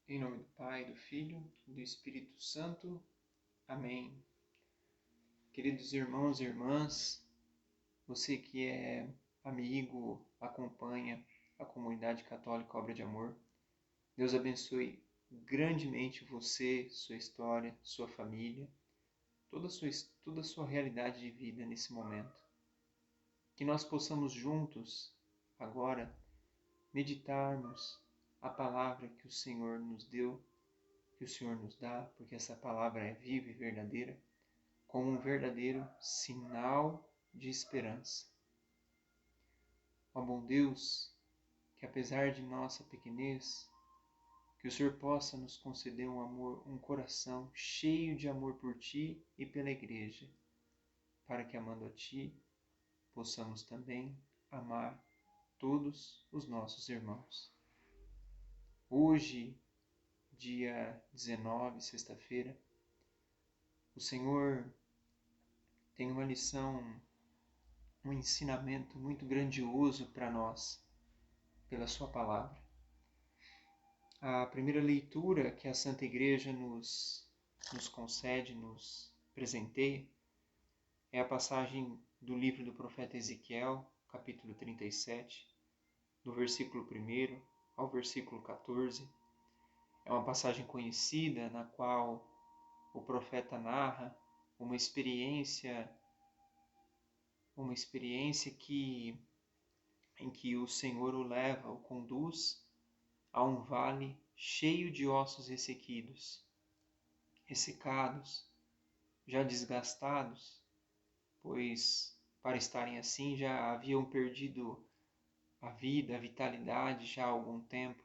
Em nome do Pai, do Filho e do Espírito Santo. Amém. Queridos irmãos e irmãs, você que é amigo, acompanha a comunidade católica Obra de Amor, Deus abençoe grandemente você, sua história, sua família, toda a sua realidade de vida nesse momento. Que nós possamos juntos, agora, meditarmos a palavra que o Senhor nos deu, que o Senhor nos dá, porque essa palavra é viva e verdadeira, como um verdadeiro sinal de esperança. Ó bom Deus, que apesar de nossa pequenez, que o Senhor possa nos conceder um amor, um coração cheio de amor por Ti e pela Igreja, para que, amando a Ti, possamos também amar todos os nossos irmãos. Hoje, dia 19, sexta-feira, o Senhor tem uma lição, um ensinamento muito grandioso para nós, pela sua palavra. A primeira leitura que a Santa Igreja nos concede, nos presenteia, é a passagem do livro do profeta Ezequiel, capítulo 37, do versículo 1 ao versículo 14. É uma passagem conhecida na qual o profeta narra uma experiência em que o Senhor o leva, o conduz a um vale cheio de ossos ressequidos, ressecados, já desgastados, pois para estarem assim já haviam perdido a vida, a vitalidade já há algum tempo.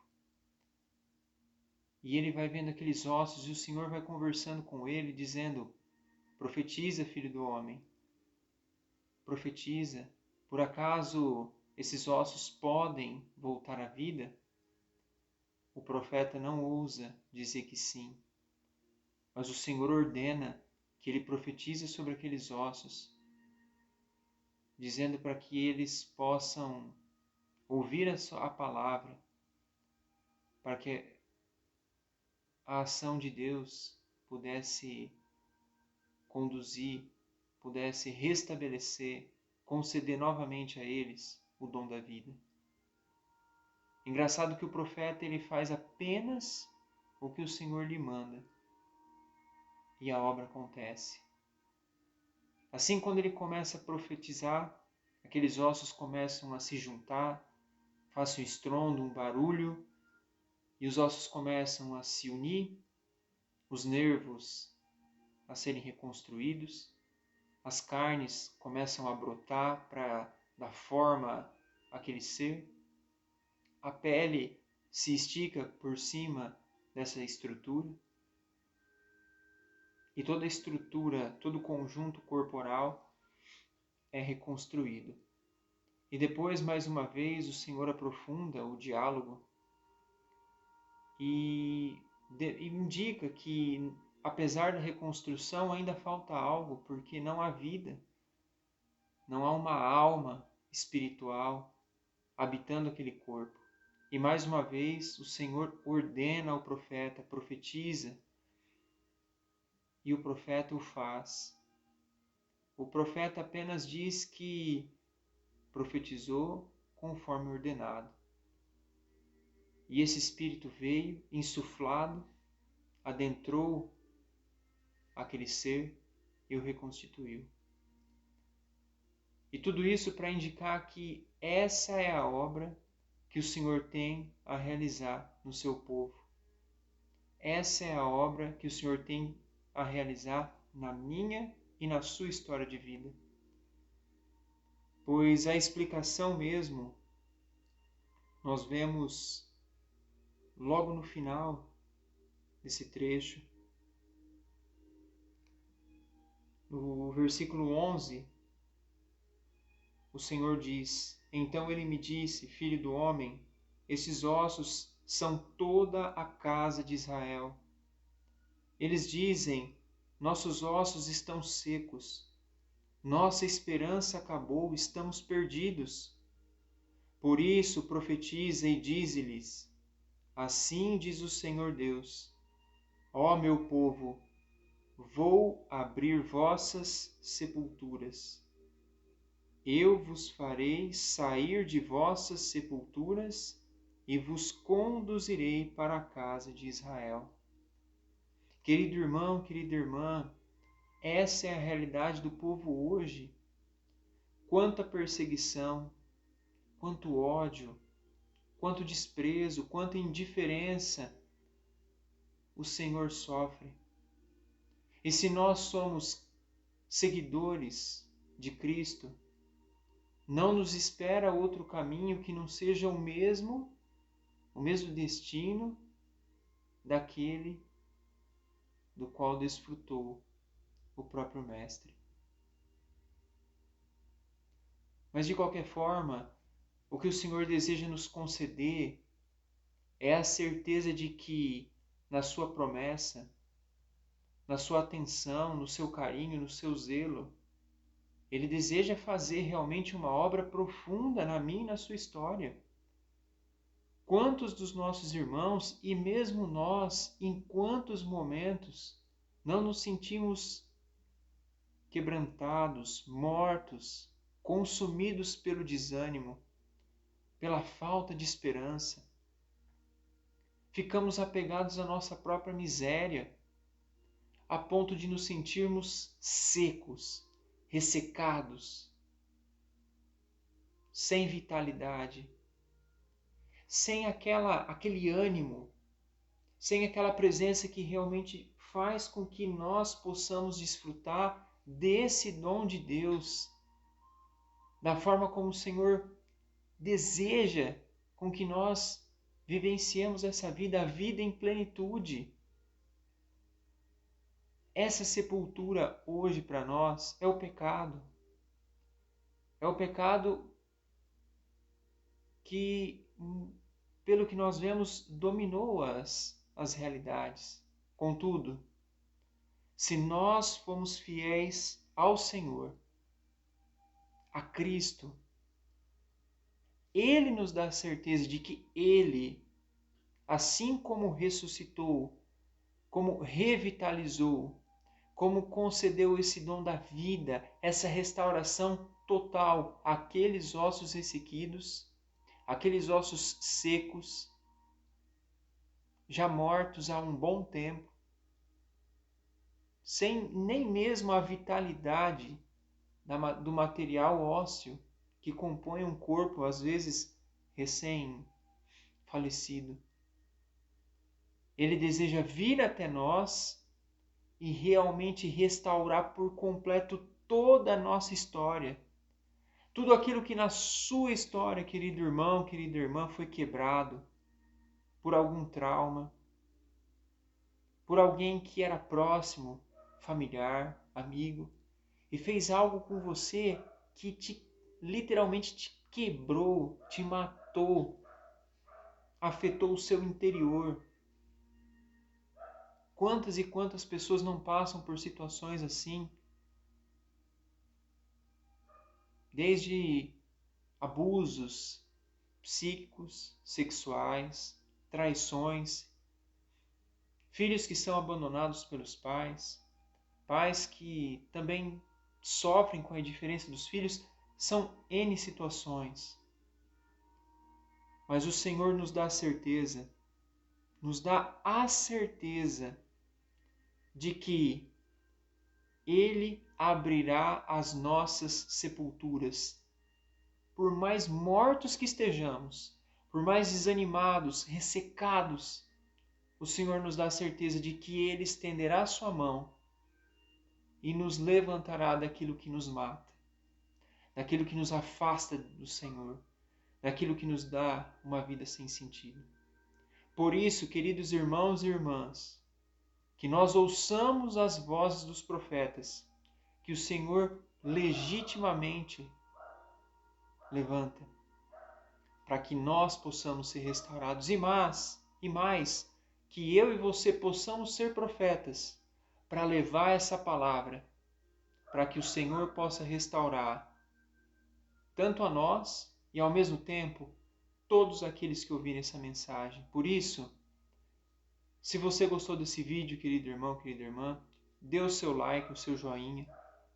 E ele vai vendo aqueles ossos e o Senhor vai conversando com ele, dizendo: profetiza, filho do homem, profetiza, por acaso esses ossos podem voltar à vida? O profeta não ousa dizer que sim, mas o Senhor ordena que ele profetize sobre aqueles ossos, dizendo para que eles possam ouvir a palavra, para que a ação de Deus pudesse conduzir, pudesse restabelecer, conceder novamente a eles o dom da vida. Engraçado que o profeta ele faz apenas o que o Senhor lhe manda e a obra acontece. Assim, quando ele começa a profetizar, aqueles ossos começam a se juntar, faz um estrondo, um barulho, e os ossos começam a se unir, os nervos a serem reconstruídos, as carnes começam a brotar para dar forma àquele ser, a pele se estica por cima dessa estrutura, e toda a estrutura, todo o conjunto corporal é reconstruído. E depois, mais uma vez, o Senhor aprofunda o diálogo e indica que, apesar da reconstrução, ainda falta algo, porque não há vida, não há uma alma espiritual habitando aquele corpo. E mais uma vez, o Senhor ordena ao profeta, profetiza, e o profeta o faz. O profeta apenas diz que profetizou conforme ordenado. E esse Espírito veio, insuflado, adentrou aquele ser e o reconstituiu. E tudo isso para indicar que essa é a obra que o Senhor tem a realizar no seu povo. Essa é a obra que o Senhor tem a realizar na minha e na sua história de vida. Pois a explicação mesmo nós vemos logo no final desse trecho, no versículo 11, o Senhor diz: então ele me disse, filho do homem, esses ossos são toda a casa de Israel. Eles dizem: nossos ossos estão secos, nossa esperança acabou, estamos perdidos. Por isso profetiza e dize-lhes: Assim diz o Senhor Deus: ó meu povo, vou abrir vossas sepulturas. Eu vos farei sair de vossas sepulturas e vos conduzirei para a casa de Israel. Querido irmão, querida irmã, essa é a realidade do povo hoje. Quanta perseguição, quanto ódio, quanto desprezo, quanta indiferença o Senhor sofre. E se nós somos seguidores de Cristo, não nos espera outro caminho que não seja o mesmo destino daquele do qual desfrutou o próprio Mestre. Mas de qualquer forma, o que o Senhor deseja nos conceder é a certeza de que na sua promessa, na sua atenção, no seu carinho, no seu zelo, Ele deseja fazer realmente uma obra profunda na minha e na sua história. Quantos dos nossos irmãos, e mesmo nós, em quantos momentos, não nos sentimos quebrantados, mortos, consumidos pelo desânimo, pela falta de esperança. Ficamos apegados à nossa própria miséria, a ponto de nos sentirmos secos, ressecados, sem vitalidade, sem aquele ânimo, sem aquela presença que realmente faz com que nós possamos desfrutar desse dom de Deus, da forma como o Senhor deseja com que nós vivenciemos essa vida, a vida em plenitude. Essa sepultura hoje para nós é o pecado. É o pecado que, pelo que nós vemos, dominou as realidades. Contudo, se nós formos fiéis ao Senhor, a Cristo, Ele nos dá a certeza de que Ele, assim como ressuscitou, como revitalizou, como concedeu esse dom da vida, essa restauração total àqueles ossos ressequidos, aqueles ossos secos, já mortos há um bom tempo, sem nem mesmo a vitalidade do material ósseo que compõe um corpo, às vezes, recém-falecido. Ele deseja vir até nós e realmente restaurar por completo toda a nossa história. Tudo aquilo que na sua história, querido irmão, querida irmã, foi quebrado por algum trauma, por alguém que era próximo, familiar, amigo, e fez algo com você que literalmente te quebrou, te matou, afetou o seu interior. Quantas e quantas pessoas não passam por situações assim? Desde abusos psíquicos, sexuais, traições, filhos que são abandonados pelos pais, pais que também sofrem com a indiferença dos filhos, são N situações. Mas o Senhor nos dá a certeza, nos dá a certeza de que Ele abrirá as nossas sepulturas. Por mais mortos que estejamos, por mais desanimados, ressecados, o Senhor nos dá a certeza de que Ele estenderá a sua mão e nos levantará daquilo que nos mata, daquilo que nos afasta do Senhor, daquilo que nos dá uma vida sem sentido. Por isso, queridos irmãos e irmãs, que nós ouçamos as vozes dos profetas, que o Senhor legitimamente levanta, para que nós possamos ser restaurados e mais, que eu e você possamos ser profetas, para levar essa palavra, para que o Senhor possa restaurar tanto a nós e ao mesmo tempo todos aqueles que ouvirem essa mensagem. Por isso, se você gostou desse vídeo, querido irmão, querida irmã, dê o seu like, o seu joinha,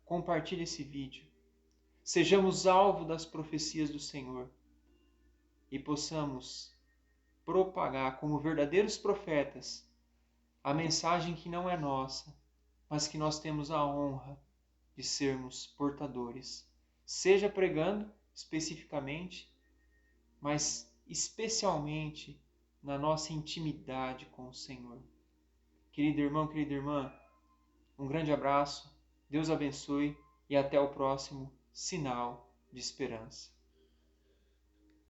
compartilhe esse vídeo. Sejamos alvo das profecias do Senhor e possamos propagar como verdadeiros profetas a mensagem que não é nossa, mas que nós temos a honra de sermos portadores. Seja pregando especificamente, mas especialmente na nossa intimidade com o Senhor. Querido irmão, querida irmã, um grande abraço, Deus abençoe e até o próximo Sinal de Esperança.